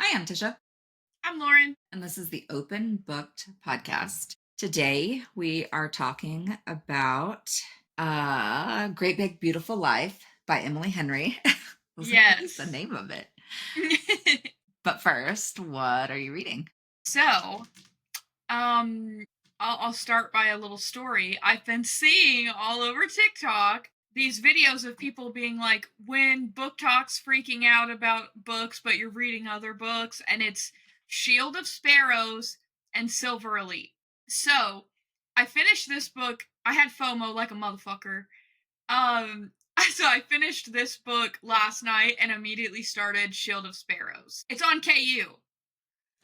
Hi, I'm Tisha, I'm Loren. and this is the Open Booked podcast. Today we are talking about Great Big Beautiful Life by Emily Henry. I was like, what is the Yes. name of it? But first, what are you reading? So, um, I'll start by a little story. I've been seeing all over TikTok these videos of people being like, when book talks freaking out about books, but you're reading other books, and it's Shield of Sparrows and Silver Elite. So, I finished this book. I had FOMO like a motherfucker. Um, so I finished this book last night and immediately started Shield of Sparrows. It's on KU.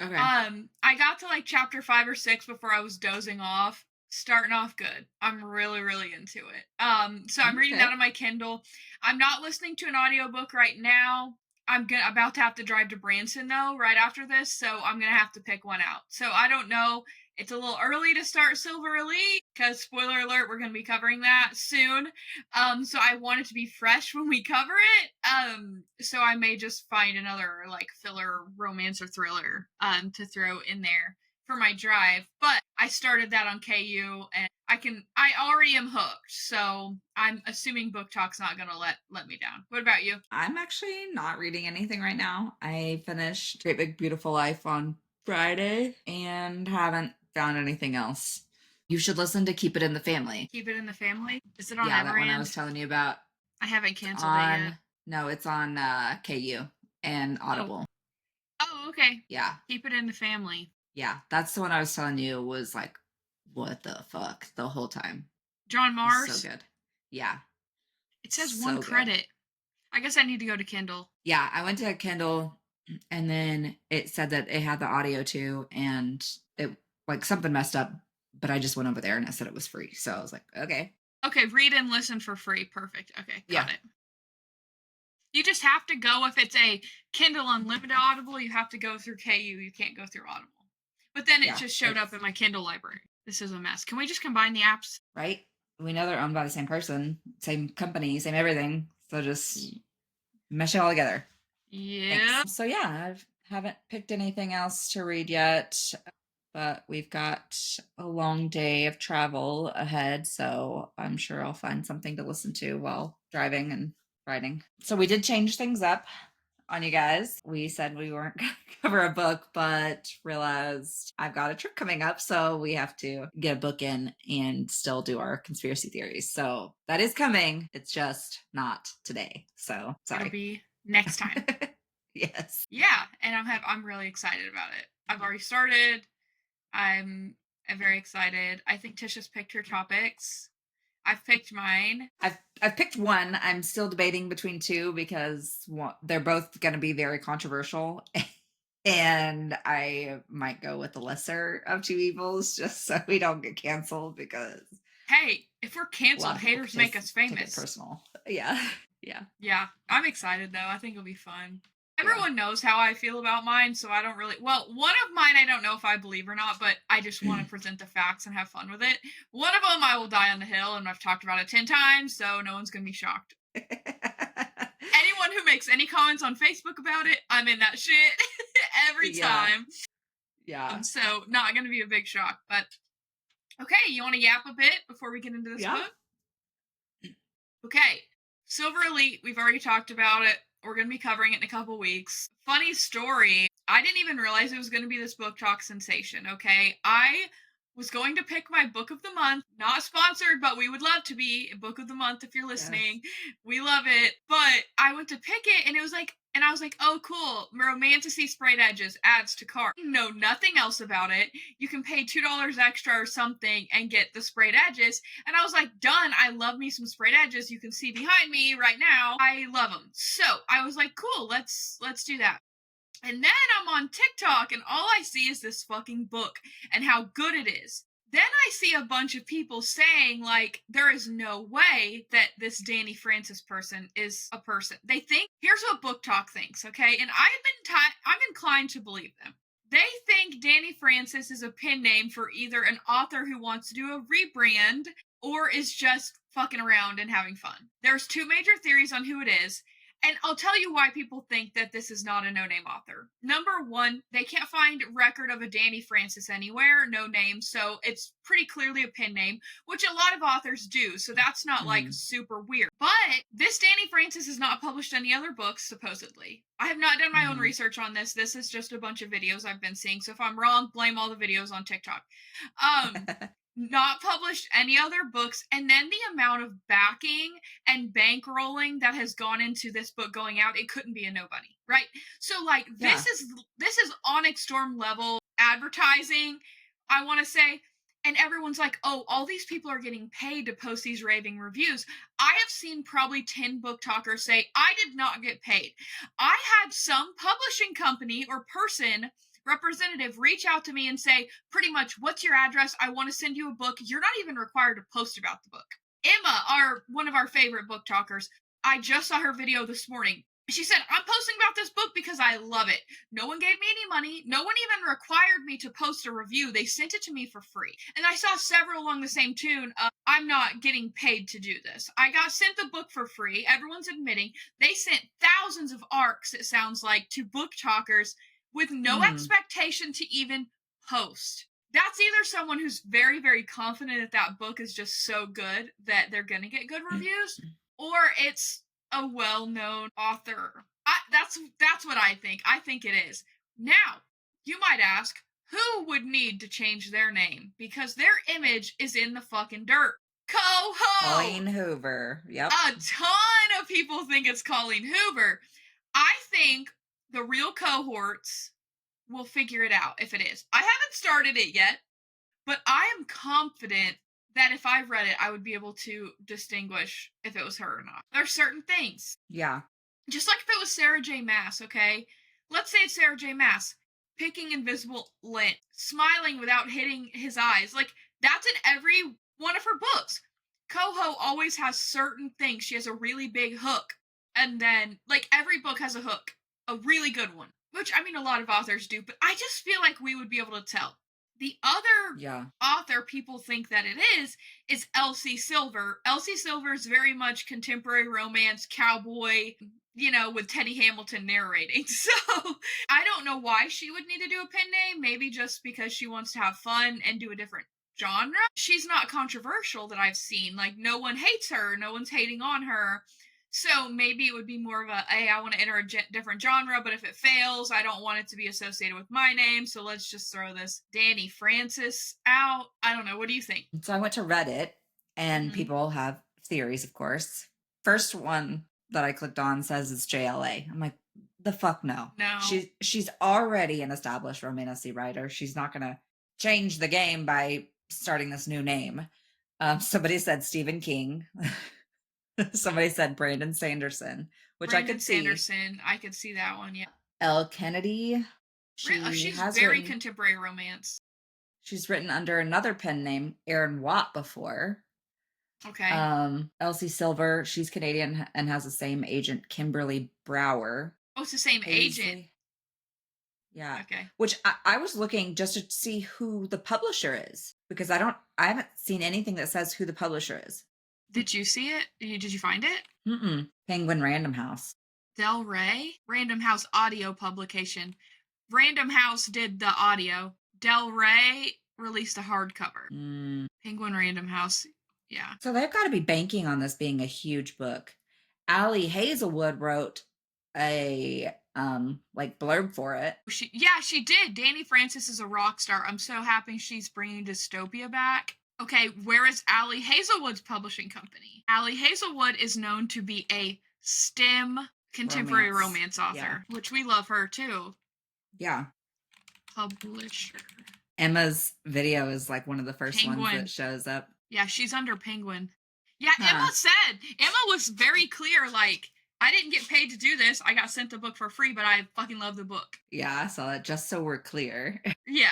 Okay. I got to like chapter 5 or 6 before I was dozing off. Starting off good. I'm really, really into it. So I'm reading that Okay. on my Kindle. I'm not listening to an audiobook right now. About to have to drive to Branson though, right after this, so I'm gonna have to pick one out. So I don't know. It's a little early to start Silver Elite, because spoiler alert, we're gonna be covering that soon. So I want it to be fresh when we cover it. So I may just find another like filler romance or thriller to throw in there for my drive. But I started that on KU and I already am hooked. So I'm assuming Book Talk's not gonna let me down. What about you? I'm actually not reading anything right now. I finished Great Big Beautiful Life on Friday and haven't found anything else. You should listen to Keep It in the Family. Keep It in the Family? Is it on Yeah, that one I was Everand? telling you about. I haven't It's canceled it yet. on no, it's on KU and Oh. Audible. Oh, okay. Yeah. Keep It in the Family. Yeah. That's the one I was telling you was like, what the fuck the whole time. John It was so Mars. good. Yeah. It says one So good. credit. I guess I need to go to Kindle. Yeah, I went to Kindle and then it said that it had the audio too, and it like something messed up, but I just went over there and it said it was free. So I was like, okay. Okay, read and listen for free. Perfect. Okay, Yeah. got it. You just have to go if it's a Kindle Unlimited Audible, you have to go through KU. You can't go through Audible. But then it Yeah. just showed It's up in my Kindle library. This is a mess. Can we just combine the apps? right. We know they're owned by the same person, same company, same everything. So just mesh it all together. Yeah. Thanks. So yeah, I haven't picked anything else to read yet, but we've got a long day of travel ahead, so I'm sure I'll find something to listen to while driving and riding. So we did change things up on you guys. We said we weren't going to cover a book, but realized I've got a trip coming up, so we have to get a book in and still do our conspiracy theories. So that is coming. It's just not today. So It'll sorry. be next time. Yes. Yeah, and I'm really excited about it. I've already started. I'm very excited. I think Tisha's picked her topics. I've picked mine. I've picked one. I'm still debating between two because they're both going to be very controversial, and I might go with the lesser of two evils just so we don't get canceled because Hey, if we're a lot canceled, of people haters make us take it famous. personal. Yeah, yeah, Yeah, I'm excited though. I think it'll be fun. yeah. Everyone knows how I feel about mine, so I don't really. Well, one of mine I don't know if I believe or not, but I just want to present the facts and have fun with it. One of them I will die on the hill, and I've talked about it 10 times, so no one's gonna be shocked. Anyone who makes any comments on Facebook about it, I'm in that shit every Yeah, time. yeah, So not gonna be a big shock, but okay. You want to yap a bit before we get into this yeah. book? Okay, Silver Elite, we've already talked about it. We're going to be covering it in a couple weeks. Funny story, I didn't even realize it was going to be this book talk sensation, okay? I was going to pick my book of the month, not sponsored, but we would love to be a book of the month if you're Yes. listening. We love it. But I went to pick it and it was like, and I was like, oh, cool. Romantasy sprayed edges adds to cart. Know nothing else about it. You can pay $2 extra or something and get the sprayed edges. And I was like, done. I love me some sprayed edges. You can see behind me right now. I love them. So I was like, cool, let's do that. And then I'm on TikTok and all I see is this fucking book and how good it is. Then I see a bunch of people saying, like, there is no way that this Danny Francis person is a person. They think, here's what Book Talk thinks, okay? And I'm inclined to believe them. They think Danny Francis is a pen name for either an author who wants to do a rebrand or is just fucking around and having fun. There's two major theories on who it is, And I'll tell you why people think that this is not a no-name author. Number one, they can't find record of a Danny Francis anywhere, no name, so it's pretty clearly a pen name, which a lot of authors do, so that's not like Mhm. super weird. But this Danny Francis has not published any other books, supposedly. I have not done my own Mhm. research on this. This is just a bunch of videos I've been seeing, so if I'm wrong, blame all the videos on TikTok. Um, not published any other books, and then the amount of backing and bankrolling that has gone into this book going out, it couldn't be a nobody, right? So like Yeah. this is Onyx Storm level advertising, I want to say. And everyone's like, oh, all these people are getting paid to post these raving reviews. I have seen probably 10 book talkers say, I did not get paid. I had some publishing company or person representative reach out to me and say, pretty much, what's your address? I want to send you a book. You're not even required to post about the book. Emma, one of our favorite book talkers, I just saw her video this morning. She said, I'm posting about this book because I love it. No one gave me any money. No one even required me to post a review. They sent it to me for free. And I saw several along the same tune. I'm not getting paid to do this. I got sent the book for free. Everyone's admitting they sent thousands of arcs, it sounds like, to book talkers with no Mhm. expectation to even post. That's either someone who's very, very confident that that book is just so good that they're going to get good reviews, or it's a well-known author. That's what I think. I think it is. Now, you might ask, who would need to change their name because their image is in the fucking dirt? Coho. Colleen Hoover. Yep. A ton of people think it's Colleen Hoover. I think the real cohorts will figure it out if it is. I haven't started it yet, but I am confident that if I read it, I would be able to distinguish if it was her or not. There's certain things. Yeah. Just like if it was Sarah J. Mass, okay? Let's say it's Sarah J. Mass picking invisible lint, smiling without hitting his eyes. Like, that's in every one of her books. Coho always has certain things. She has a really big hook. And then, like, every book has a hook, a really good one, which I mean, a lot of authors do, but I just feel like we would be able to tell. The other Yeah. author people think that it is Elsie Silver. Elsie Silver is very much contemporary romance, cowboy, with Teddy Hamilton narrating. So I don't know why she would need to do a pen name. Maybe just because she wants to have fun and do a different genre. She's not controversial that I've seen. Like, no one hates her, no one's hating on her. So maybe it would be more of a, hey, I want to enter a different genre, but if it fails, I don't want it to be associated with my name. So let's just throw this Danny Francis out. I don't know. What do you think? So I went to Reddit, and Mm-hmm. people have theories, of course. First one that I clicked on says it's JLA. I'm like, the fuck no. No. She's already an established romantic writer. She's not gonna change the game by starting this new name. Somebody said Stephen King. Somebody said Brandon Sanderson, which I Brandon could see. Sanderson. I could see that one. Yeah. Elle Kennedy. She She's has very written. contemporary romance. She's written under another pen name, Aaron Watt, before. Okay. Elsie Silver, she's Canadian and has the same agent, Kimberly Brower. Oh, it's the same agent. Paisley. Yeah. Okay. Which I was looking just to see who the publisher is because I haven't seen anything that says who the publisher is. Did you see it? Did you find it? Mm-mm. Penguin Random House. Del Rey? Random House audio publication. Random House did the audio. Del Rey released a hardcover. Mm. Penguin Random House. Yeah. So they've got to be banking on this being a huge book. Allie Hazelwood wrote a like blurb for it. She did. Danny Francis is a rock star. I'm so happy she's bringing dystopia back. Okay, where is Allie Hazelwood's publishing company? Allie Hazelwood is known to be a STEM contemporary romance author, Yeah. which we love her too. Yeah. Publisher. Emma's video is like one of the first ones Penguin. that shows up. Yeah, she's under Penguin. Yeah, Huh. Emma was very clear, like, I didn't get paid to do this. I got sent the book for free, but I fucking love the book. Yeah, I saw that just so we're clear. Yeah,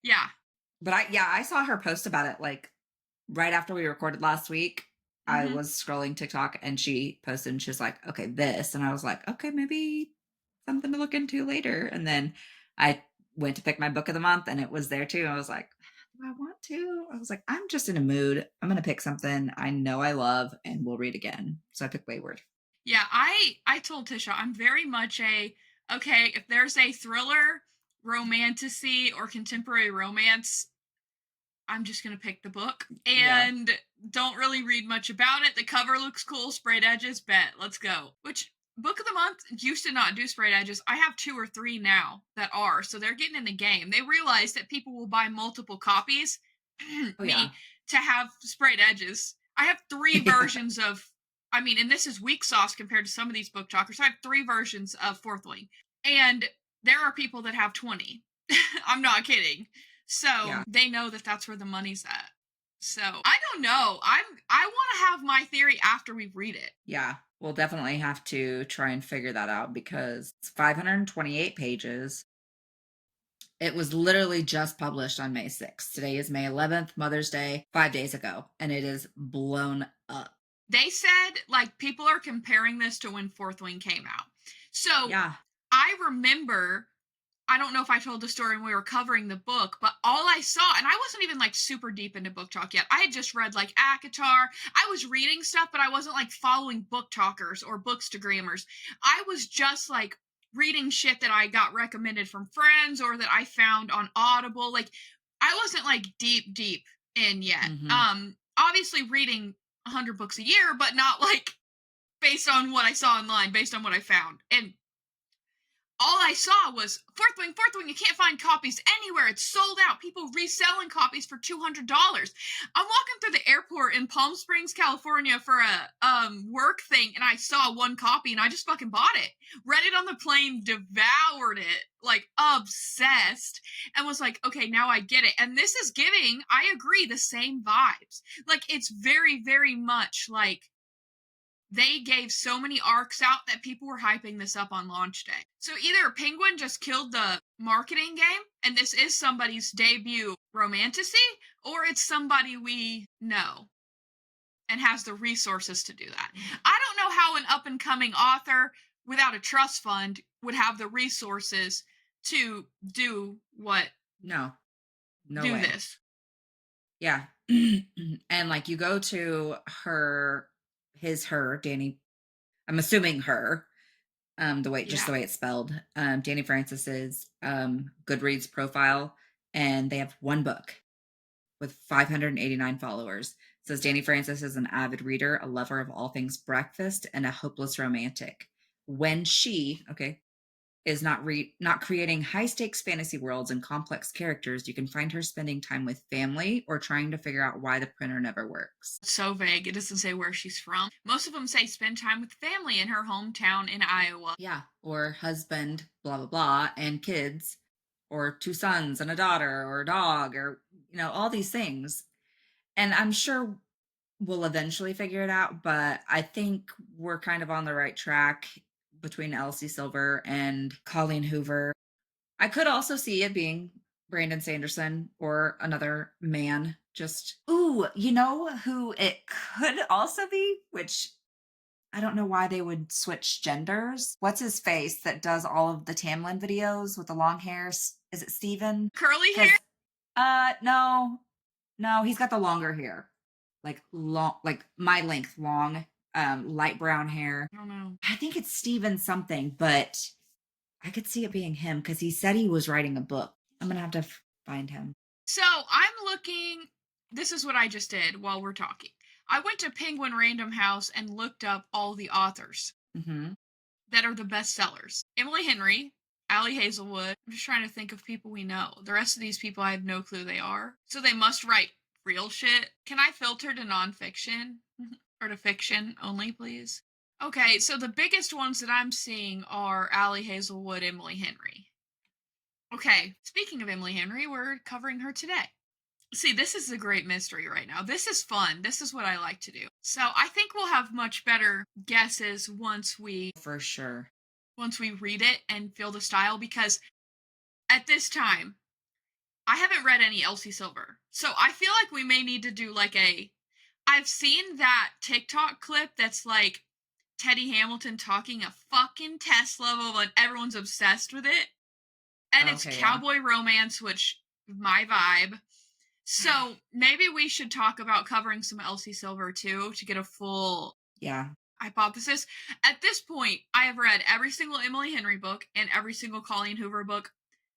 yeah. But I saw her post about it like right after we recorded last week. I Mm-hmm. was scrolling TikTok and she posted and she's like, okay, this. And I was like, okay, maybe something to look into later. And then I went to pick my book of the month and it was there too. I was like, do I want to? I was like, I'm just in a mood. I'm going to pick something I know I love and we'll read again. So I picked Wayward. Yeah, I told Tisha I'm very much a okay, if there's a thriller, romantasy, or contemporary romance, I'm just gonna pick the book Yeah. and don't really read much about it. The cover looks cool, sprayed edges, bet, let's go. Which book of the month used to not do sprayed edges. I have two or three now that are, so they're getting in the game. They realize that people will buy multiple copies, Oh yeah. me, to have sprayed edges. I have three Yeah. versions of, I mean, and this is weak sauce compared to some of these book talkers. I have three versions of Fourth Wing, and there are people that have 20. I'm not kidding. So Yeah. they know that that's where the money's at. So I don't know. I want to have my theory after we read it. Yeah. We'll definitely have to try and figure that out because it's 528 pages. It was literally just published on May 6th. Today is May 11th, Mother's Day, 5 days ago, and it is blown up. They said like people are comparing this to when Fourth Wing came out. So Yeah. I remember, I don't know if I told the story when we were covering the book, but all I saw, and I wasn't even like super deep into book talk yet. I had just read like ACOTAR. I was reading stuff, but I wasn't like following book talkers or bookstagrammers. I was just like reading shit that I got recommended from friends or that I found on Audible. Like I wasn't like deep in yet. Hmm. Obviously reading 100 books a year, but not like based on what I saw online, based on what I found. And all I saw was Fourth Wing. You can't find copies anywhere. It's sold out. People reselling copies for $200. I'm walking through the airport in Palm Springs, California for a work thing, and I saw one copy, and I just fucking bought it. Read it on the plane, devoured it, like obsessed, and was like, okay, now I get it. And this is giving, I agree, the same vibes. Like it's very much like they gave so many arcs out that people were hyping this up on launch day. So either Penguin just killed the marketing game and this is somebody's debut romantasy, or it's somebody we know and has the resources to do that. I don't know how an up and coming author without a trust fund would have the resources to do what No, no do way. this. Yeah. And like you go to her, Danny, I'm assuming her, just Yeah. the way it's spelled, Danny Francis's Goodreads profile, and they have one book with 589 followers. It says Danny Francis is an avid reader, a lover of all things breakfast, and a hopeless romantic. When she, okay, is not creating high stakes fantasy worlds and complex characters, you can find her spending time with family or trying to figure out why the printer never works. So vague. It doesn't say where she's from. Most of them say spend time with family in her hometown in Iowa. Yeah, or husband, blah blah blah, and kids, or two sons and a daughter, or a dog, or all these things. And I'm sure we'll eventually figure it out, but I think we're kind of on the right track between Elsie Silver and Colleen Hoover. I could also see it being Brandon Sanderson or another man. Just, ooh, you know who it could also be? Which I don't know why they would switch genders. What's his face that does all of the Tamlin videos with the long hair? Is it Steven? Curly hair? Because, no, no, he's got the longer hair, like long, like my length, long, light brown hair. I don't know. I think it's Steven something, but I could see it being him because he said he was writing a book. I'm gonna have to find him. So I'm looking. This is what I just did while we're talking. I went to Penguin Random House and looked up all the authors Hmm. that are the best sellers. Emily Henry, Allie Hazelwood. I'm just trying to think of people we know. The rest of these people, I have no clue they are. So they must write real shit. Can I filter to nonfiction or to fiction only, please? Okay, so the biggest ones that I'm seeing are Allie Hazelwood, Emily Henry. Okay, speaking of Emily Henry, we're covering her today. See, this is a great mystery right now. This is fun. This is what I like to do. So I think we'll have much better guesses For sure. once we read it and feel the style because at this time I haven't read any Elsie Silver. So I feel like we may need to do like a I've seen that TikTok clip that's like Teddy Hamilton talking a fucking test level and everyone's obsessed with it. And it's Okay, yeah. cowboy romance, which my vibe. So maybe we should talk about covering some Elsie Silver too to get a full. Yeah. hypothesis. At this point, I have read every single Emily Henry book and every single Colleen Hoover book.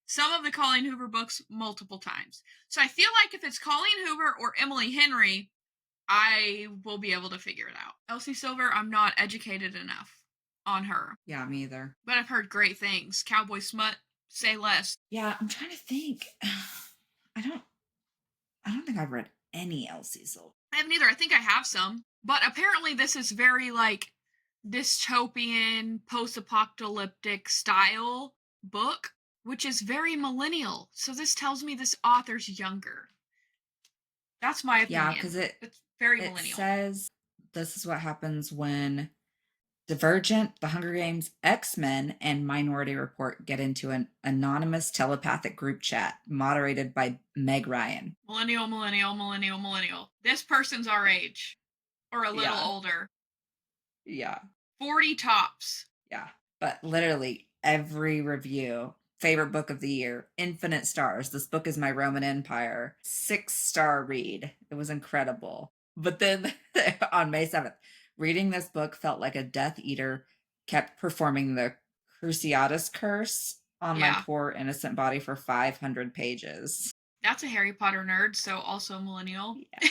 Some of the Colleen Hoover books multiple times. So I feel like if it's Colleen Hoover or Emily Henry, I will be able to figure it out. Elsie Silver, I'm not educated enough on her, Yeah, me either. but I've heard great things. Cowboy Smut, say less. Yeah, I'm trying to think. I don't I don't think I've read any Elsie Silver. I have neither. I think I have some, but apparently this is very like dystopian, post-apocalyptic style book, which is very millennial. So this tells me this author's younger. That's my Yeah, opinion. because it It's very it millennial. says this is what happens when Divergent, The Hunger Games, X-Men, and Minority Report get into an anonymous telepathic group chat moderated by Meg Ryan. Millennial, millennial, millennial, millennial. This person's our age or a little Yeah. older. Yeah. 40 tops. Yeah. But literally every review, favorite book of the year, infinite stars. This book is my Roman Empire. 6-star read. It was incredible. But then on May 7th, reading this book felt like a Death Eater kept performing the Cruciatus curse on my Yeah. poor innocent body for 500 pages. That's a Harry Potter nerd, so also millennial. Yeah.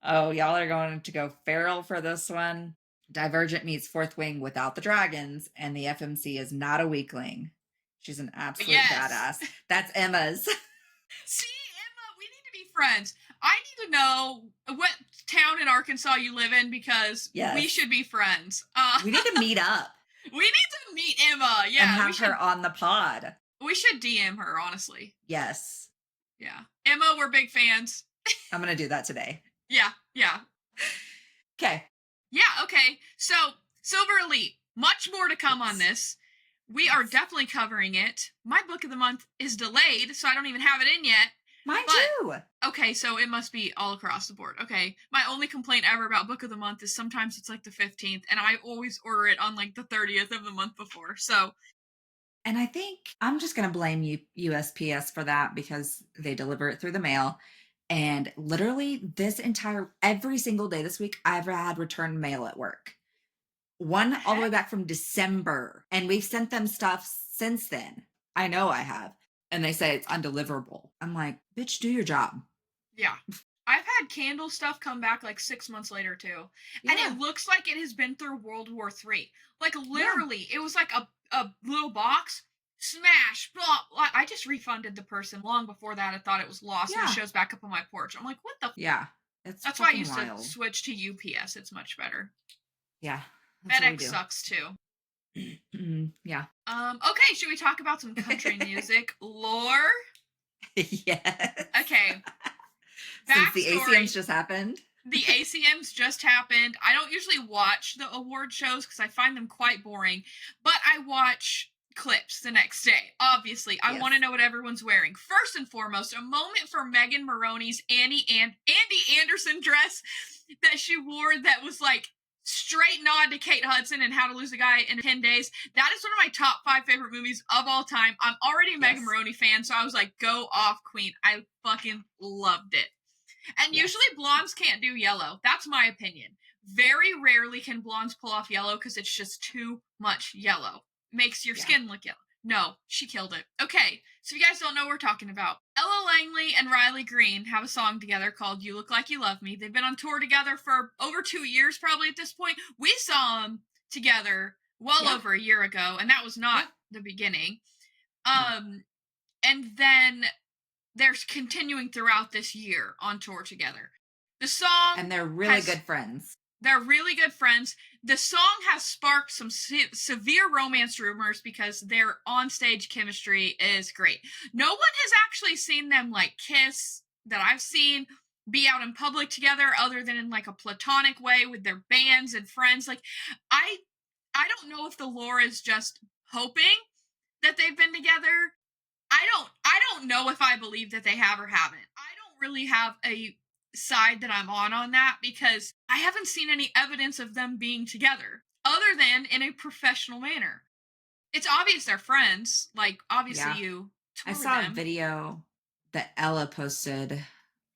Oh, y'all are going to go feral for this one. Divergent meets Fourth Wing without the dragons, and the FMC is not a weakling. She's an absolute Yes. badass. That's Emma's. See, Emma, we need to be friends. I need to know what town in Arkansas you live in because Yes. we should be friends. We need to meet up. We need to meet Emma. Yeah, and have we should. her on the pod. We should DM her, honestly. Yes. Yeah, Emma, we're big fans. I'm gonna do that today. Yeah. Okay. Yeah, okay. So, Silver Elite, much more to come on this. We are definitely covering it. My book of the month is delayed, so I don't even have it in yet. Mine too. Okay, so it must be all across the board. Okay. My only complaint ever about book of the month is sometimes it's like the 15th, and I always order it on like the 30th of the month before. So, and I think I'm just going to blame USPS for that because they deliver it through the mail. And literally every single day this week, I've had return mail at work. One all the way back from December. And we've sent them stuff since then. I know I have. And they say it's undeliverable. I'm like, bitch, do your job. yeah. I've had candle stuff come back like 6 months later too. Yeah. And it looks like it has been through World War III. Like literally, It was like a little box, smash, blah. I just refunded the person long before that. I thought it was lost and it shows back up on my porch. I'm like, what the? Yeah. That's why I used to switch to UPS. It's much better. Yeah. FedEx sucks too. Yeah. Okay, should we talk about some country music lore? Yes. Okay. Since the ACMs just happened. The ACMs just happened. I don't usually watch the award shows because I find them quite boring, but I watch clips the next day. Obviously, I want to know what everyone's wearing. First and foremost, a moment for Megan Maroney's Andy Anderson dress that she wore that was like straight nod to Kate Hudson and How to Lose a Guy in 10 Days. That is one of my top 5 favorite movies of all time. I'm already a Megan Maroney fan, so I was like, go off, queen. I fucking loved it. And usually blondes can't do yellow. That's my opinion. Very rarely can blondes pull off yellow because it's just too much yellow. Makes your skin look yellow. No, she killed it. Okay, so if you guys don't know what we're talking about, Ella Langley and Riley Green have a song together called You Look Like You Love Me. They've been on tour together for over 2 years probably at this point. We saw them together over a year ago, and that was not the beginning. And then they're continuing throughout this year on tour together. The song... And they're really good friends. They're really good friends. The song has sparked some severe romance rumors because their onstage chemistry is great. No one has actually seen them like kiss that I've seen be out in public together other than in like a platonic way with their bands and friends. Like I don't know if the lore is just hoping that they've been together. I don't know if I believe that they have or haven't. I don't really have a side that I'm on that because I haven't seen any evidence of them being together other than in a professional manner. It's obvious they're friends. Like obviously you tour I saw them. a video that Ella posted,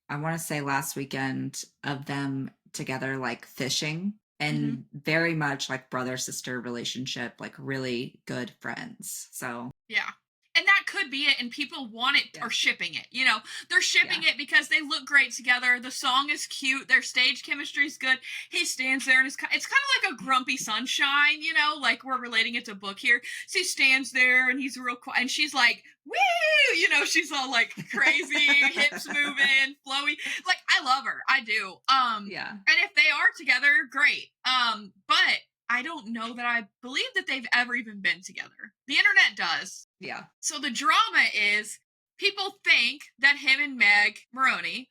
I want to say last weekend, of them together like fishing, Hmm. and very much like brother sister relationship, like really good friends. So, Yeah. And that could be it, and people want it yeah. or shipping it. You know, they're shipping Yeah. it because they look great together. The song is cute. Their stage chemistry is good. He stands there and it's kind of like a grumpy sunshine, you know, like we're relating it to book here. So he stands there and he's real quiet, and she's like, "Woo!" You know, she's all like crazy, hips moving, flowy. Like I love her, I do. Yeah. And if they are together, great. But I don't know that I believe that they've ever even been together. The internet does. Yeah. So the drama is people think that him and Meg Maroney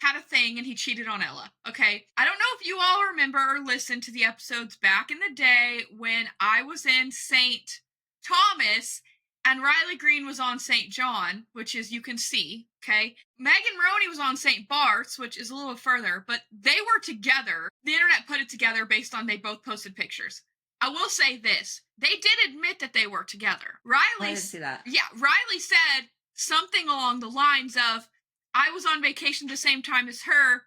had a thing and he cheated on Ella. Okay. I don't know if you all remember or listened to the episodes back in the day when I was in St. Thomas and Riley Green was on St. John, which is you can see. Okay. Megan Maroney was on St. Bart's, which is a little further, but they were together. The internet put it together based on they both posted pictures. I will say this. They did admit that they were together. I didn't see that. Yeah, Riley said something along the lines of, I was on vacation the same time as her.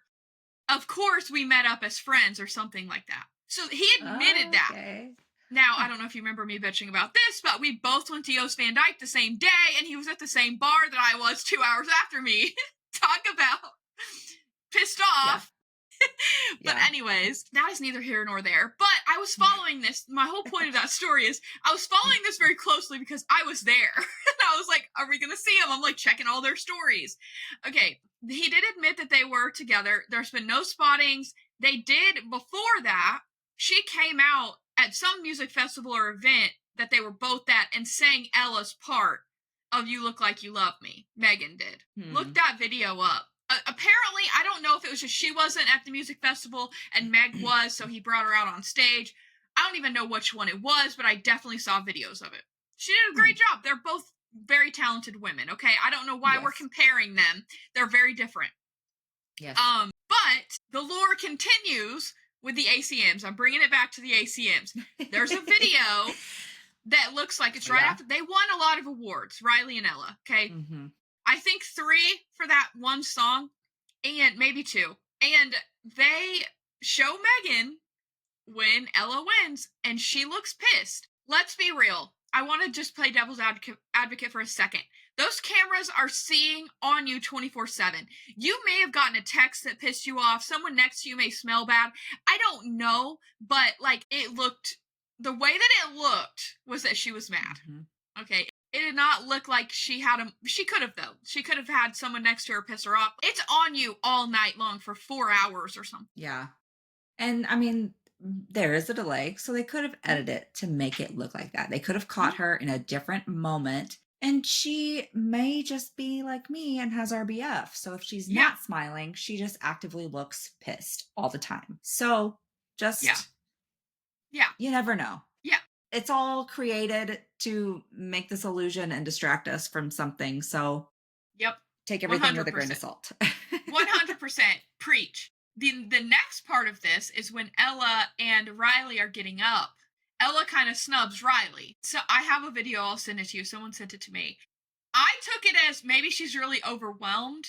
Of course, we met up as friends or something like that. So he admitted that. Okay. Now, I don't know if you remember me bitching about this, but we both went to Yost Van Dyke the same day, and he was at the same bar that I was 2 hours after me. Talk about pissed Yeah. off. But Yeah. anyways, that is neither here nor there. But I was following this. My whole point of that story is I was following this very closely because I was there. And I was like, are we going to see them? I'm like checking all their stories. Okay. He did admit that they were together. There's been no spottings. They did before that. She came out at some music festival or event that they were both at and sang Ella's part of You Look Like You Love Me. Megan did. Look that video up. Apparently, I don't know if it was just she wasn't at the music festival and Meg was, so he brought her out on stage. I don't even know which one it was, but I definitely saw videos of it. She did a great job. They're both very talented women, okay? I don't know why we're Yes. comparing them. They're very different. Yes. But the lore continues with the ACMs. I'm bringing it back to the ACMs. There's a video that looks like it's right after they won a lot of awards, Riley and Ella, okay? Mm-hmm. I think 3 for that one song, and maybe 2. And they show Megan when Ella wins, and she looks pissed. Let's be real. I want to just play devil's advocate for a second. Those cameras are seeing on you 24/7. You may have gotten a text that pissed you off. Someone next to you may smell bad. I don't know, but like it looked, the way that it looked was that she was mad. Mm-hmm. Okay. It did not look like she had she could have though. She could have had someone next to her piss her off. It's on you all night long for 4 hours or something. Yeah. And I mean, there is a delay, so they could have edited it to make it look like that. They could have caught her in a different moment, and she may just be like me and has RBF. So if she's not smiling, she just actively looks pissed all the time. So just, Yeah. you never know. Yeah. It's all created to make this illusion and distract us from something. So Yep. take everything 100%. with a grain of salt. 100%. Preach. The next part of this is when Ella and Riley are getting up. Ella kind of snubs Riley. So I have a video, I'll send it to you. Someone sent it to me. I took it as maybe she's really overwhelmed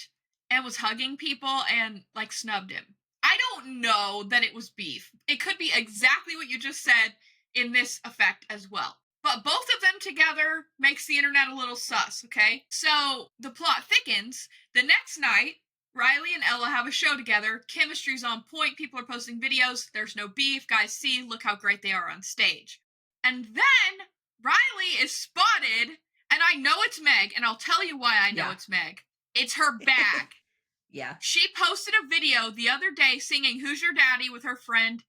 and was hugging people and like snubbed him. I don't know that it was beef. It could be exactly what you just said in this effect as well. But both of them together makes the internet a little sus, okay? So the plot thickens. The next night, Riley and Ella have a show together. Chemistry's on point. People are posting videos. There's no beef. Guys, see, look how great they are on stage. And then Riley is spotted, and I know it's Meg, and I'll tell you why I know it's Meg. It's her bag. Yeah. She posted a video the other day singing Who's Your Daddy with her friend,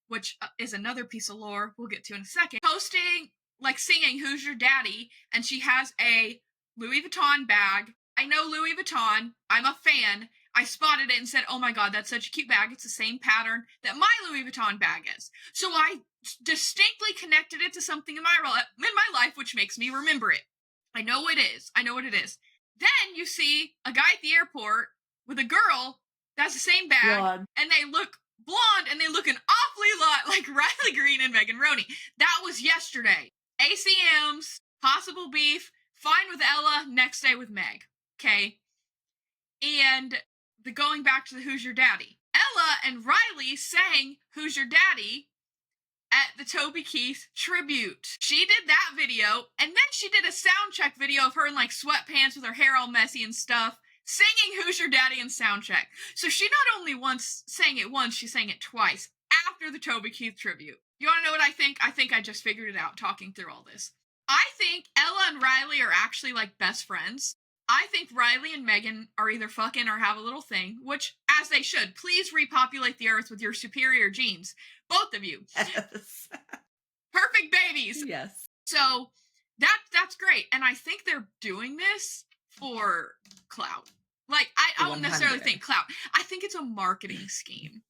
which is another piece of lore we'll get to in a second. Posting, like singing Who's Your Daddy, and she has a Louis Vuitton bag. I know Louis Vuitton. I'm a fan. I spotted it and said, oh my God, that's such a cute bag. It's the same pattern that my Louis Vuitton bag is. So I distinctly connected it to something in my life, which makes me remember it. I know it is. I know what it is. Then you see a guy at the airport with a girl that's the same bag, and they look blonde, and they look an awfully lot like Riley Green and Megan Maroney. That was yesterday. ACMs, possible beef, fine with Ella, next day with Meg. Okay? And going back to the Who's Your Daddy. Ella and Riley sang Who's Your Daddy at the Toby Keith tribute. She did that video, and then she did a sound check video of her in like sweatpants with her hair all messy and stuff, singing Who's Your Daddy in sound check. So she not only sang it once, she sang it twice after the Toby Keith tribute. You want to know what I think? I think I just figured it out talking through all this. I think Ella and Riley are actually like best friends. I think Riley and Megan are either fucking or have a little thing, which, as they should. Please repopulate the earth with your superior genes. Both of you. Yes. Perfect babies. Yes. So that's great. And I think they're doing this for clout. Like, I don't necessarily think clout. I think it's a marketing scheme.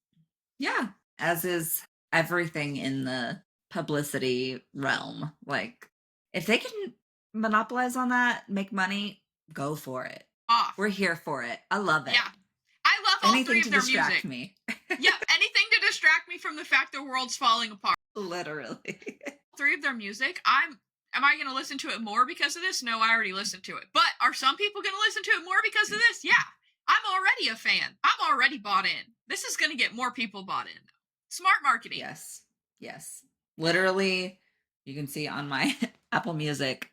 Yeah. As is everything in the publicity realm. Like, if they can monopolize on that, make money, go for it. Off. We're here for it. I love it. Yeah. I love all anything three of to their distract music. me. Yeah, anything to distract me from the fact the world's falling apart. Literally. Three of their music, am I going to listen to it more because of this? No, I already listened to it. But are some people going to listen to it more because of this? Yeah. I'm already a fan. I'm already bought in. This is going to get more people bought in. Smart marketing. Yes. Yes. Literally, you can see on my Apple Music,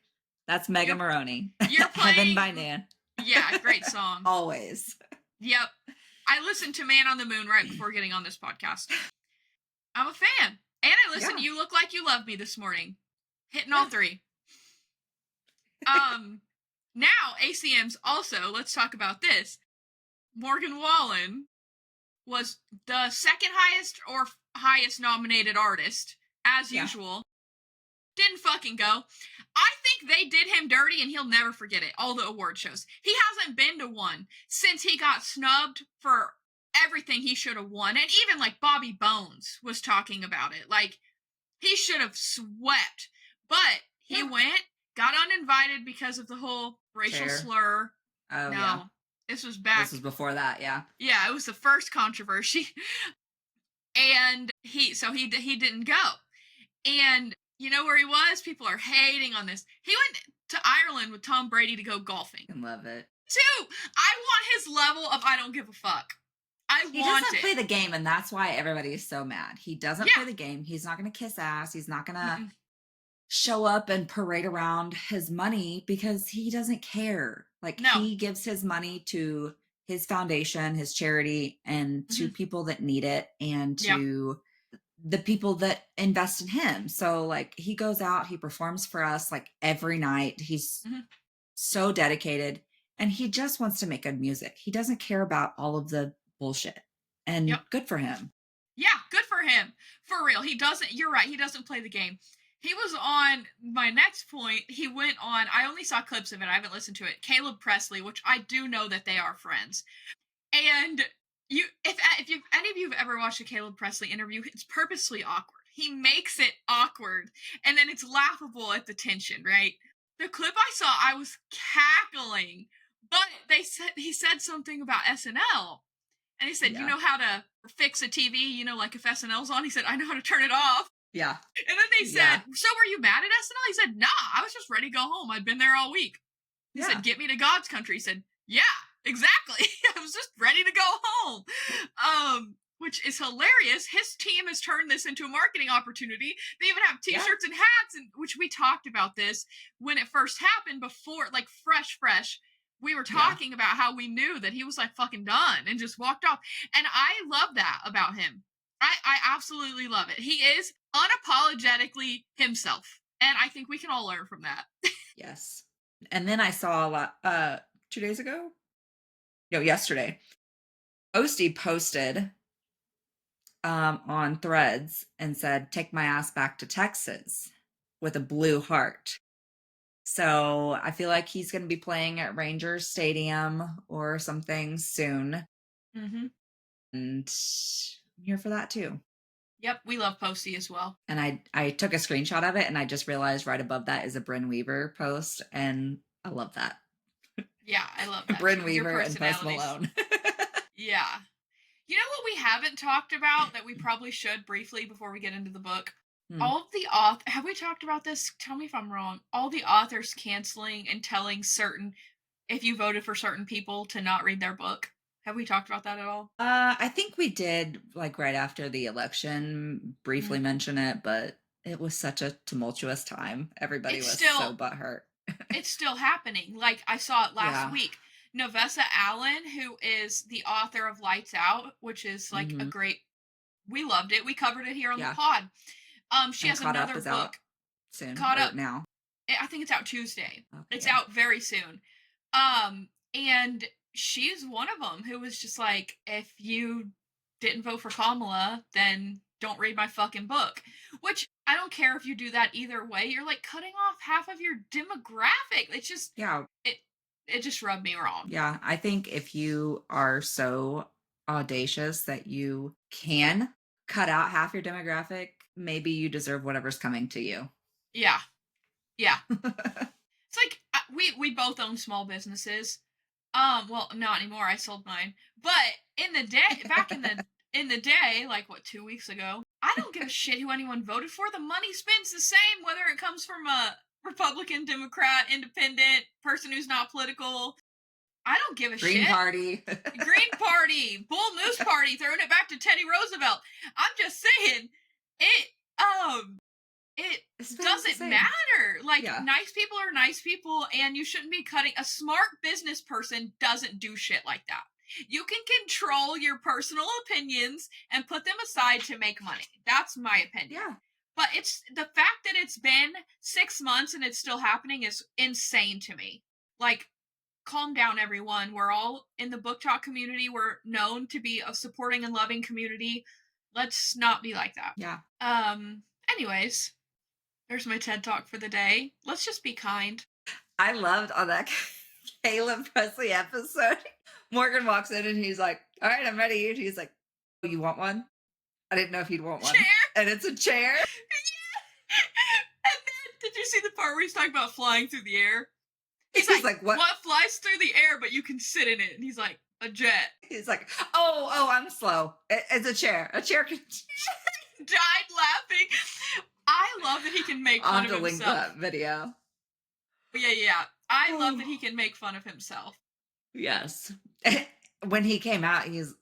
that's Mega Maroney. You're playing Heaven by Nan. Yeah, great song. Always. Yep. I listened to Man on the Moon right before getting on this podcast. I'm a fan. And I listened to You Look Like You Love Me this morning. Hitting all three. Now, ACMs also, let's talk about this. Morgan Wallen was the second highest or highest nominated artist, as usual. Didn't fucking go. I think they did him dirty and he'll never forget it. All the award shows. He hasn't been to one since he got snubbed for everything he should have won. And even like Bobby Bones was talking about it. Like, he should have swept. But he went, got uninvited because of the whole racial slur. Oh, no. This was back. This was before that, yeah. Yeah, it was the first controversy. And he didn't go. And you know where he was? People are hating on this. He went to Ireland with Tom Brady to go golfing. I love it. Too. I want his level of I don't give a fuck. He doesn't play the game, and that's why everybody is so mad. He doesn't play the game. He's not going to kiss ass. He's not going to show up and parade around his money because he doesn't care. Like, he gives his money to his foundation, his charity, and to people that need it, and to the people that invest in him. So, like, he goes out, he performs for us, like, every night. He's so dedicated, and he just wants to make good music. He doesn't care about all of the bullshit, and good for him. Yeah, good for him. For real. He doesn't, you're right, he doesn't play the game. He was on my next point. He went on, I only saw clips of it, I haven't listened to it, Caleb Presley, which I do know that they are friends. And if any of you have ever watched a Caleb Presley interview, it's purposely awkward. He makes it awkward, and then it's laughable at the tension, right? The clip I saw, I was cackling, but he said something about SNL, and he said, you know how to fix a TV, you know, like if SNL's on, he said, I know how to turn it off. Yeah. And then they said, so were you mad at SNL? He said, nah, I was just ready to go home. I'd been there all week. He said, get me to God's country. He said, yeah, exactly. I was just ready to go home. Which is hilarious. His team has turned this into a marketing opportunity. They even have t-shirts and hats, and which we talked about this when it first happened before, like fresh. We were talking about how we knew that he was like fucking done and just walked off. And I love that about him. I absolutely love it. He is unapologetically himself. And I think we can all learn from that. Yes. And then I saw a lot, 2 days ago? No, yesterday. Ostie posted on Threads and said, take my ass back to Texas with a blue heart. So I feel like he's going to be playing at Rangers Stadium or something soon. And I'm here for that too. Yep, we love Posty as well. And I took a screenshot of it, and I just realized right above that is a Bryn Weaver post, and I love that. Yeah, I love that. Bryn Weaver and Post Malone. Yeah. You know what we haven't talked about that we probably should briefly before we get into the book? All of the have we talked about this? Tell me if I'm wrong. All the authors canceling and telling if you voted for certain people to not read their book. Have we talked about that at all? I think we did, like, right after the election, briefly Mhm. mention it, but it was such a tumultuous time. Everybody It's was so still butthurt. it's still happening. Like, I saw it last Yeah. week. Novessa Allen, who is the author of Lights Out, which is like a Mhm. great, we loved it. We covered it here on the Yeah. pod. She And has Caught Up another is out book, soon, Caught or Up. now. I think it's out Tuesday. Okay, It's yeah. out very soon. And she's one of them who was just like, if you didn't vote for Kamala, then don't read my fucking book. Which I don't care if you do that either way. You're like cutting off half of your demographic. It's just Yeah, it it just rubbed me wrong. yeah. I think if you are so audacious that you can cut out half your demographic, maybe you deserve whatever's coming to you. Yeah. Yeah. It's like we both own small businesses. Well, not anymore. I sold mine. But in the day, back in the day, like what 2 weeks ago, I don't give a shit who anyone voted for. The money spends the same whether it comes from a Republican, Democrat, Independent, person who's not political. I don't give a Green shit. Party. Green Party, Bull Moose Party, throwing it back to Teddy Roosevelt. I'm just saying, it it It spends the doesn't same. matter. Like, Yeah. nice people are nice people, and you shouldn't be cutting. A smart business person doesn't do shit like that. You can control your personal opinions and put them aside to make money. That's my opinion. Yeah. But it's the fact that it's been 6 months and it's still happening is insane to me. Like, calm down, everyone. We're all in the book talk community. We're known to be a supporting and loving community. Let's not be like that. Yeah. Anyways, there's my TED talk for the day. Let's just be kind. I loved on that Caleb Presley episode. Morgan walks in and he's like, "All right, I'm ready." And he's like, "Oh, you want one?" I didn't know if he'd want one. Chair. And it's a chair. And then, did you see the part where he's talking about flying through the air? He's He's like, like, "What?" what flies through the air, but you can sit in it? And he's like, a jet. He's like, "Oh, I'm slow. It's a chair. A chair can." Died laughing. I love that he can make I'll fun have of to link himself. that video. Yeah, yeah. I love that he Oh, can make fun of himself. yes. When he came out, he's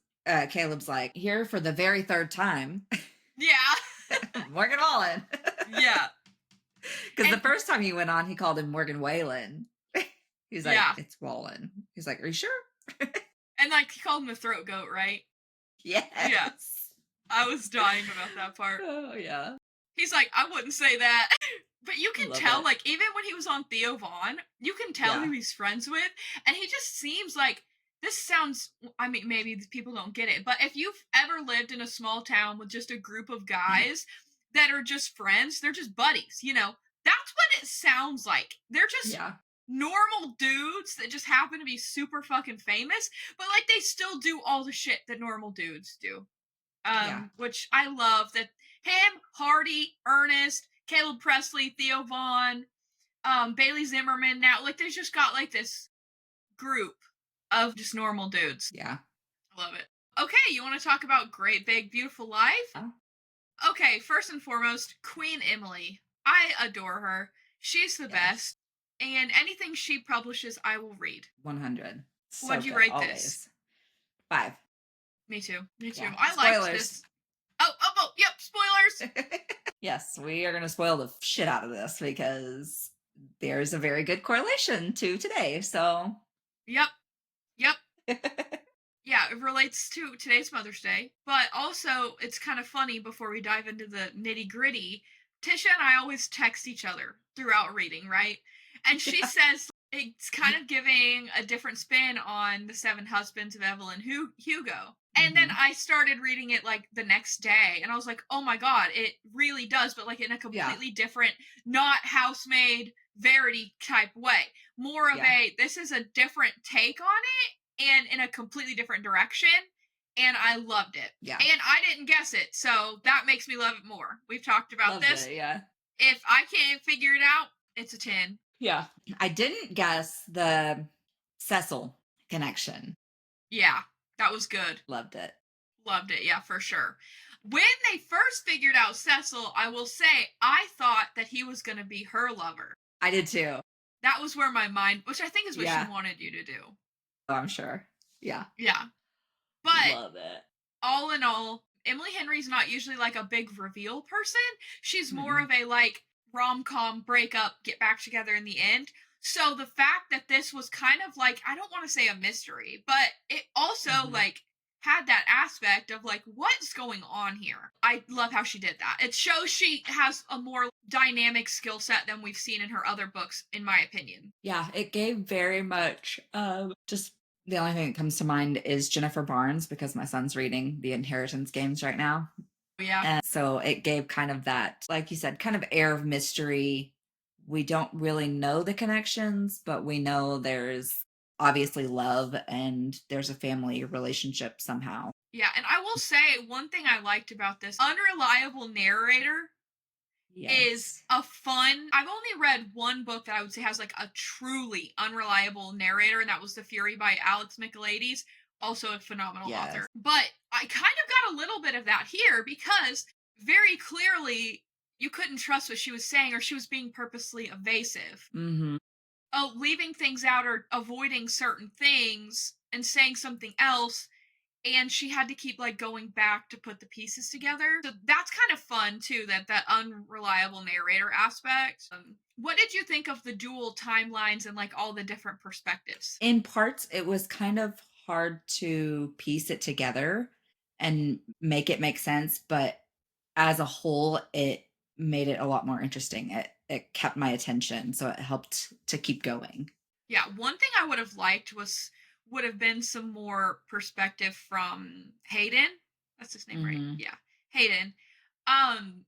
Caleb's like, "Here for the very third time." Yeah. Morgan Wallen. Yeah. Because the And first time he went on, he called him Morgan Whalen. He's like, yeah. "It's Wallen." He's like, "Are you sure?" And like he called him a throat goat, right? Yeah. Yes. I was dying about that part. Oh yeah. He's like, I wouldn't say that. But you I can love tell, it. like, even when he was on Theo Vaughn, you can tell Yeah. who he's friends with. And he just seems like this sounds, I mean, maybe people don't get it, but if you've ever lived in a small town with just a group of guys that are just friends, they're just buddies, that's what it sounds like. They're just Yeah. normal dudes that just happen to be super fucking famous, but like they still do all the shit that normal dudes do. Yeah. Which I love that him, Hardy, Ernest, Caleb Presley, Theo Vaughn, Bailey Zimmerman. Now, like, they just got like this group of just normal dudes. Yeah. I love it. Okay, you want to talk about Great Big Beautiful Life? Oh, Okay, first and foremost, Queen Emily. I adore her. She's the yes. best. And anything she publishes, I will read. 100. So What'd you good. rate this? Always. 5. Me too. Me too. Yeah. I liked Spoilers. this. Oh, yep, spoilers. Yes, we are going to spoil the shit out of this because there's a very good correlation to today. So, Yep, yep. Yeah, it relates to today's Mother's Day, but also it's kind of funny before we dive into the nitty gritty. Tisha and I always text each other throughout reading, right? And she yeah. says it's kind of giving a different spin on the Seven Husbands of Evelyn Hugo. And then Mhm. I started reading it like the next day, and I was like, oh my god, it really does, but like in a Yeah. completely different, not housemaid Verity type way. More of Yeah. this is a different take on it and in a completely different direction. And I loved it. Yeah. And I didn't guess it. So that makes me love it more. We've talked about Loved this. it. Yeah. If I can't figure it out, it's a 10. Yeah. I didn't guess the Cecil connection. Yeah, that was good. Loved it. Loved it. Yeah, for sure. When they first figured out Cecil, I will say I thought that he was going to be her lover. I did too. That was where my mind, which I think is what Yeah. she wanted you to do. Oh, I'm sure. Yeah. Yeah. But Love it. all in all, Emily Henry's not usually like a big reveal person. She's more Mm-mm. of a like rom-com breakup, get back together in the end. So the fact that this was kind of like, I don't want to say a mystery, but it also Mhm. like had that aspect of like what's going on here. I love how she did that. It shows she has a more dynamic skill set than we've seen in her other books, in my opinion. Yeah, it gave very much, just the only thing that comes to mind is Jennifer Barnes because my son's reading the Inheritance Games right now. Yeah. And so it gave kind of that, like you said, kind of air of mystery. We don't really know the connections, but we know there's obviously love and there's a family relationship somehow. Yeah, and I will say one thing I liked about this unreliable narrator is Yes. a fun. I've only read one book that I would say has like a truly unreliable narrator, and that was The Fury by Alex Michaelides, also a phenomenal Yes. author. But I kind of got a little bit of that here because very clearly you couldn't trust what she was saying or she was being purposely evasive. Mhm. Oh, leaving things out or avoiding certain things and saying something else, and she had to keep like going back to put the pieces together. So that's kind of fun too, that unreliable narrator aspect. What did you think of the dual timelines and like all the different perspectives? In parts, it was kind of hard to piece it together and make it make sense, but as a whole, it made it a lot more interesting. It kept my attention, so it helped to keep going. Yeah, one thing I would have liked was would have been some more perspective from Hayden. That's his name, right? Mhm. Yeah, Hayden. Um,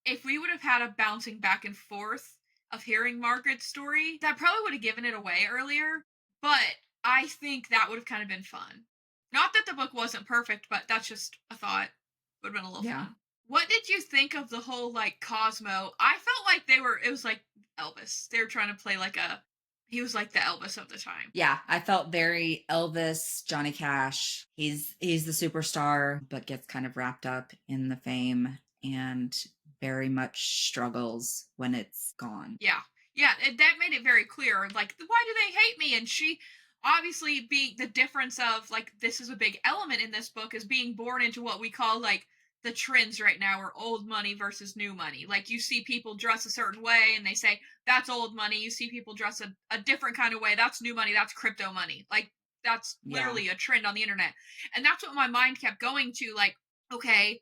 if we would have had a bouncing back and forth of hearing Margaret's story, that probably would have given it away earlier. But I think that would have kind of been fun. Not that the book wasn't perfect, but that's just a thought. Would have been a little Yeah. fun. What did you think of the whole like Cosmo? I felt like it was like Elvis. They were trying to play like he was like the Elvis of the time. Yeah, I felt very Elvis, Johnny Cash. He's the superstar, but gets kind of wrapped up in the fame and very much struggles when it's gone. Yeah. Yeah, that made it very clear. Like, why do they hate me? And she obviously being the difference of like this is a big element in this book is being born into what we call like the trends right now are old money versus new money. Like you see people dress a certain way and they say that's old money. You see people dress a different kind of way. That's new money. That's crypto money. Like that's Yeah. literally a trend on the internet. And that's what my mind kept going to like, okay,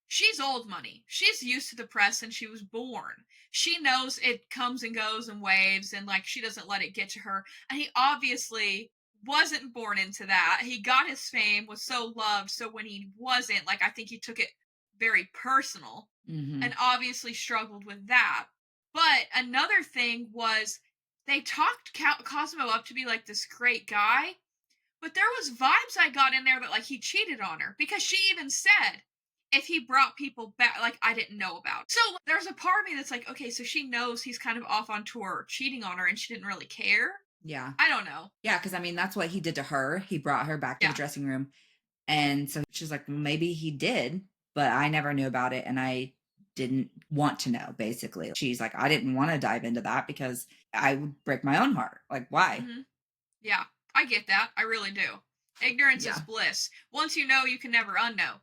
she's old money. She's used to the press and she was born. She knows it comes and goes in waves and like she doesn't let it get to her. And he obviously wasn't born into that. He got his fame, was so loved. So when he wasn't, like I think he took it very personal and Mhm. obviously struggled with that. But another thing was they talked Cosmo up to be like this great guy, but there was vibes I got in there that like he cheated on her because she even said if he brought people back like I didn't know about. So there's a part of me that's like, okay, so she knows he's kind of off on tour cheating on her and she didn't really care. Yeah. I don't know. Yeah, because I mean, that's what he did to her. He brought her back to the Yeah. dressing room. And so she's like, well, maybe he did, but I never knew about it. And I didn't want to know, basically. She's like, I didn't want to dive into that because I would break my own heart. Like, why? Hmm. Yeah. I get that. I really do. Ignorance is Yeah. bliss. Once you know, you can never unknow.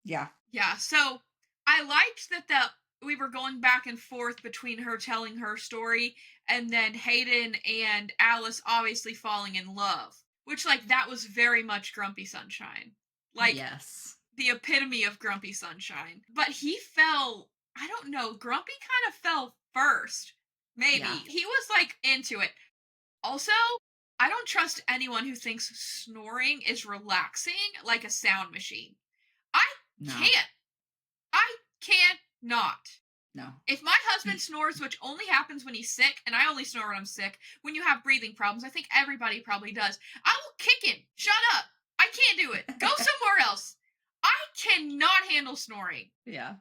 Yeah. Yeah, so I liked that we were going back and forth between her telling her story and then Hayden and Alice obviously falling in love, which like that was very much Grumpy Sunshine. Like Yes. the epitome of Grumpy Sunshine. But he fell, I don't know, Grumpy kind of fell first. Maybe. Yeah. He was like into it. Also, I don't trust anyone who thinks snoring is relaxing like a sound machine. I No. can't. I can't not. No. If my husband snores, which only happens when he's sick, and I only snore when I'm sick, when you have breathing problems, I think everybody probably does, I will kick him. Shut up. I can't do it. Go somewhere else. I cannot handle snoring. Yeah.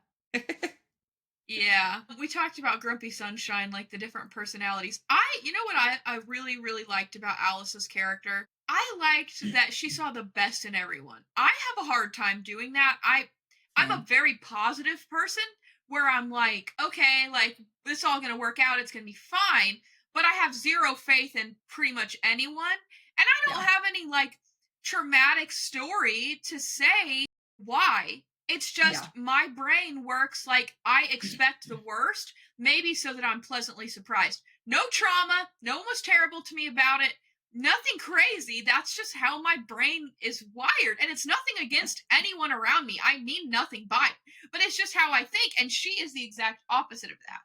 Yeah. We talked about Grumpy Sunshine, like the different personalities. You know what I really, really liked about Alice's character? I liked that she saw the best in everyone. I have a hard time doing that. I'm a Same. very positive person where I'm like, okay, like this all gonna work out, it's gonna be fine. But I have zero faith in pretty much anyone. And I don't Yeah. have any like traumatic story to say why. It's Yeah. just my brain works like I expect the worst, maybe so that I'm pleasantly surprised. No trauma, no one was terrible to me about it. Nothing crazy. That's just how my brain is wired. And it's nothing against anyone around me. I mean nothing by it. But it's just how I think. And she is the exact opposite of that.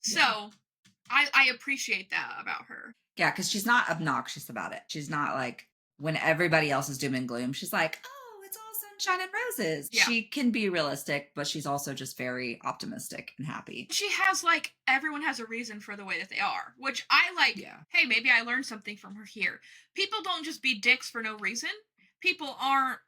Yeah. So I appreciate that about her. Yeah, because she's not obnoxious about it. She's not like when everybody else is doom and gloom, she's like, oh, it's all sunshine and roses. Yeah. She can be realistic, but she's also just very optimistic and happy. She has like everyone has a reason for the way that they are, which I like. Yeah. Hey, maybe I learned something from her here. People don't just be dicks for no reason. People aren't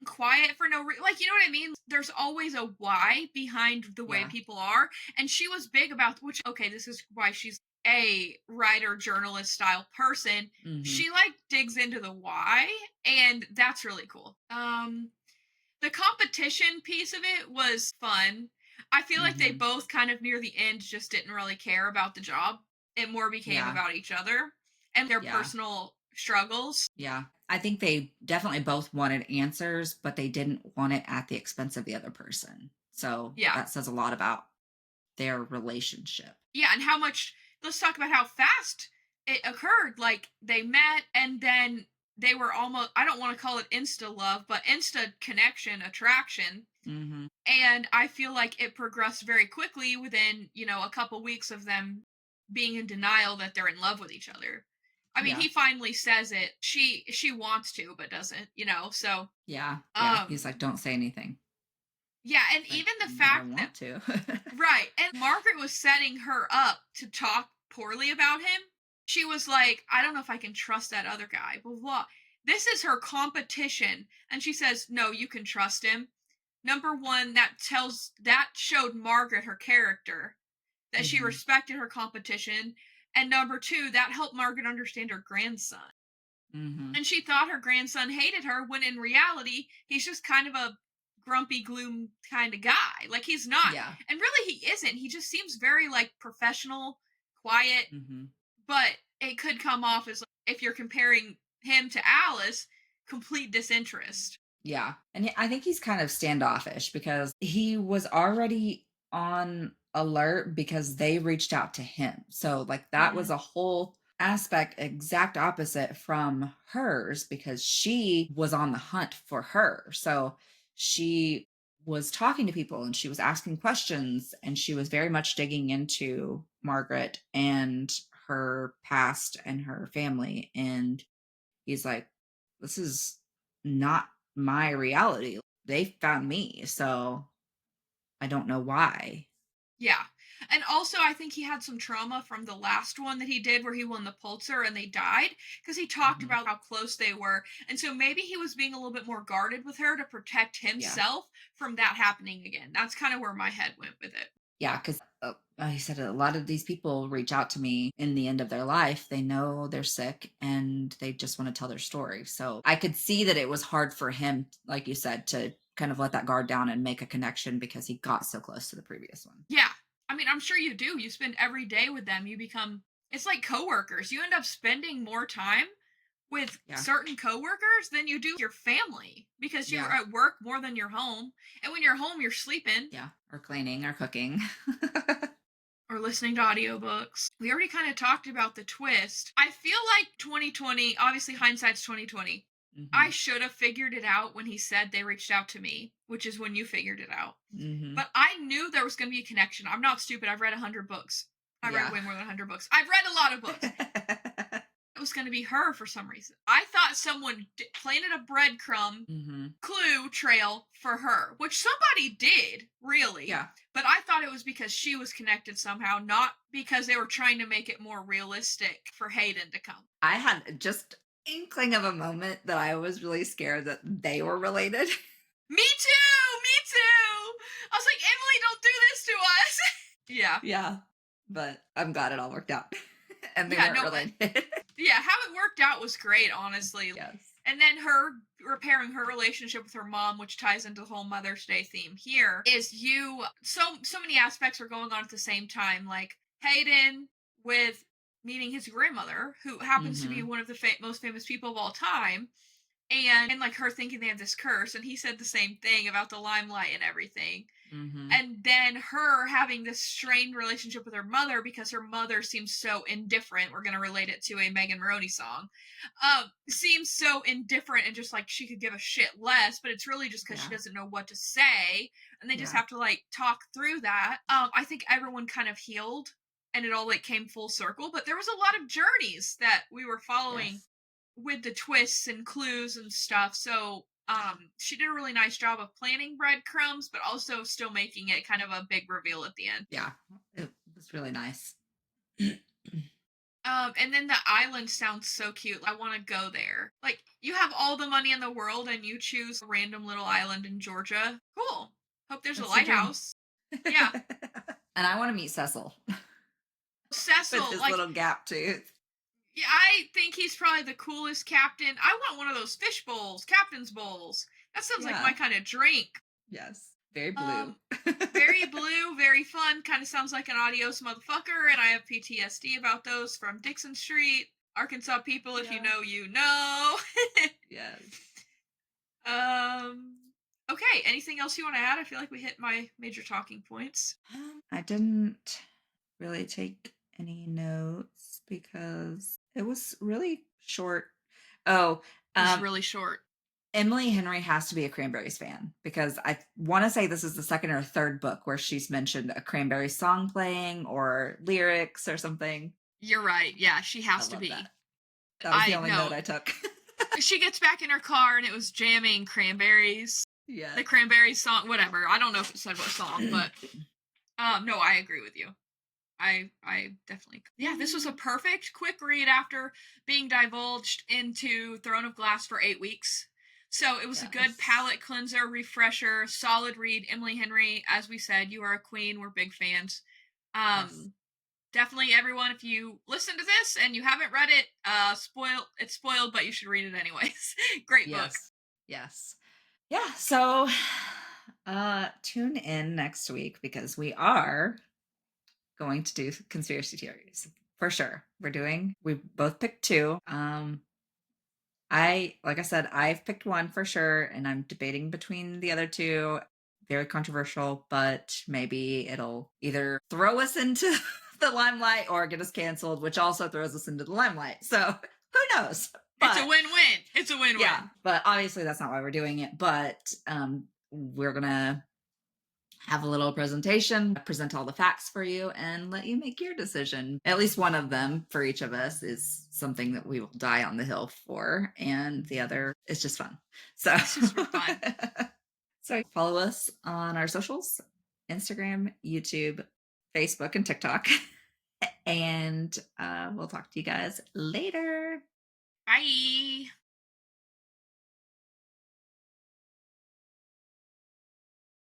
quiet for no reason. Like, you know what I mean? There's always a why behind the way Yeah. people are. And she was big about, which, okay, this is why she's a writer, journalist style person. Hmm. She like digs into the why. And that's really cool. The competition piece of it was fun. I feel like they Hmm. both kind of near the end just didn't really care about the job. It more became Yeah. about each other and their Yeah. personal struggles. Yeah. I think they definitely both wanted answers, but they didn't want it at the expense of the other person. So Yeah. that says a lot about their relationship. Yeah, and how much let's talk about how fast it occurred. Like they met and then they were almost I don't want to call it insta love, but insta connection, attraction. Hmm. And I feel like it progressed very quickly within, a couple weeks of them being in denial that they're in love with each other. I mean, Yeah. he finally says it. She wants to but doesn't. So, Yeah. Yeah. He's um like, don't say anything. yeah, and Like, even the but I fact that want to. right, and Margaret was setting her up to talk poorly about him. She was like, I don't know if I can trust that other guy, blah, blah, blah. This is her competition. And she says, no, you can trust him. Number one, that showed Margaret her character, that she Hmm. respected her competition. And number two, that helped Margaret understand her grandson. Hmm. And she thought her grandson hated her when in reality, he's just kind of a grumpy gloom kind of guy. Like he's not, Yeah. and really he isn't. He just seems very like professional, quiet, Hmm. but it could come off as like, if you're comparing him to Alice, complete disinterest. Yeah. And I think he's kind of standoffish because he was already on alert because they reached out to him. So, like, that was Hmm. a whole aspect exact opposite from hers because she was on the hunt for her. So, she was talking to people and she was asking questions and she was very much digging into Margaret and her past and her family. And he's like, this is not my reality. They found me, so I don't know why. Yeah. And also, I think he had some trauma from the last one that he did where he won the Pulitzer and they died because he talked Mhm. about how close they were. And so maybe he was being a little bit more guarded with her to protect Yeah. himself from that happening again. That's kind of where my head went with it. Yeah, because he said a lot of these people reach out to me in the end of their life. They know they're sick and they just want to tell their story. So I could see that it was hard for him, like you said, to kind of let that guard down and make a connection because he got so close to the previous one. Yeah. I mean, I'm sure you do. You spend every day with them. It's like coworkers. You end up spending more time with Yeah. certain coworkers than you do your family because you're Yeah. at work more than you're home. And when you're home, you're sleeping Yeah. Or cleaning or cooking. or listening to audiobooks. We already kind of talked about the twist. I feel like 2020, obviously hindsight's 2020. I Hmm. should have figured it out when he said they reached out to me, which is when you figured it out. Hmm. But I knew there was going to be a connection. I'm not stupid. I've read 100 books. I read Yeah. way more than 100 books. I've read a lot of books. It was going to be her for some reason. I thought someone planted a breadcrumb Hmm. clue trail for her, which somebody did, really. Yeah. But I thought it was because she was connected somehow, not because they were trying to make it more realistic for Hayden to come. I had just inkling of a moment that I was really scared that they were related. Me too! Me too! I was like, Emily, don't do this to us! Yeah. Yeah. But I'm glad it all worked out. And they Yeah, weren't no, related. yeah, how it worked out was great, honestly. Yes. And then her repairing her relationship with her mom, which ties into the whole Mother's Day theme here, is so many aspects are going on at the same time. Like Hayden with meeting his grandmother, who happens to be Hmm. one of the most famous people of all time, and like her thinking they have this curse, and he said the same thing about the limelight and everything. Mm-hmm. And then her having this strained relationship with her mother because her mother seems so indifferent. We're going to relate it to a Megan Maroney song. Seems so indifferent and just like she could give a shit less, but it's really just because she Yeah. doesn't know what to say, and they just Yeah. have to like talk through that. I think everyone kind of healed, and it all like came full circle. But there was a lot of journeys that we were following Yes. with the twists and clues and stuff. So she did a really nice job of planting breadcrumbs, but also still making it kind of a big reveal at the end. Yeah. It was really nice. And then the island sounds so cute. I want to go there. Like, you have all the money in the world and you choose a random little island in Georgia. Cool. Hope there's a That's the dream. lighthouse. Yeah. And I want to meet Cecil with Cecil, his like, little gap tooth. yeah, I think he's probably the coolest captain. I want one of those fish bowls, captain's bowls. That sounds like my Yeah. kind of drink. Yes. Very blue. Um, Very blue, very fun. Kind of sounds like an adios motherfucker, and I have PTSD about those from Dixon Street. Arkansas people, if you Yeah. know, you know. Yes. um. Okay. Anything else you want to add? I feel like we hit my major talking points. I didn't really take any notes because it was really short. Oh, It was um, really short. Emily Henry has to be a Cranberries fan because I want to say this is the second or third book where she's mentioned a Cranberries song playing or lyrics or something. You're right. Yeah, she I has to love that. be. That was the I only note know. I took. She gets back in her car and it was jamming Cranberries. Yes. The Cranberries song, whatever. I don't know if it said what song, but no, I agree with you. I definitely, yeah, this was a perfect quick read after being divulged into Throne of Glass for 8 weeks. So it was a good Yes. palate cleanser, refresher, solid read. Emily Henry, as we said, you are a queen. We're big fans. Yes. Um, Definitely everyone, if you listen to this and you haven't read it, it's spoiled, but you should read it anyways. Great book. Yes. Yes. Yeah. So tune in next week because we are going to do conspiracy theories for sure. We both picked two. Like I said, I've picked one for sure, and I'm debating between the other two. Very controversial, but maybe it'll either throw us into the limelight or get us canceled, which also throws us into the limelight. So who knows? It's a But win-win. It's a yeah, win-win. but obviously that's not why we're doing it. But we're gonna have a little presentation, present all the facts for you, and let you make your decision. At least one of them for each of us is something that we will die on the hill for, and the other is just fun. So, It's just for fun. so follow us on our socials: Instagram, YouTube, Facebook, and TikTok. And we'll talk to you guys later. Bye.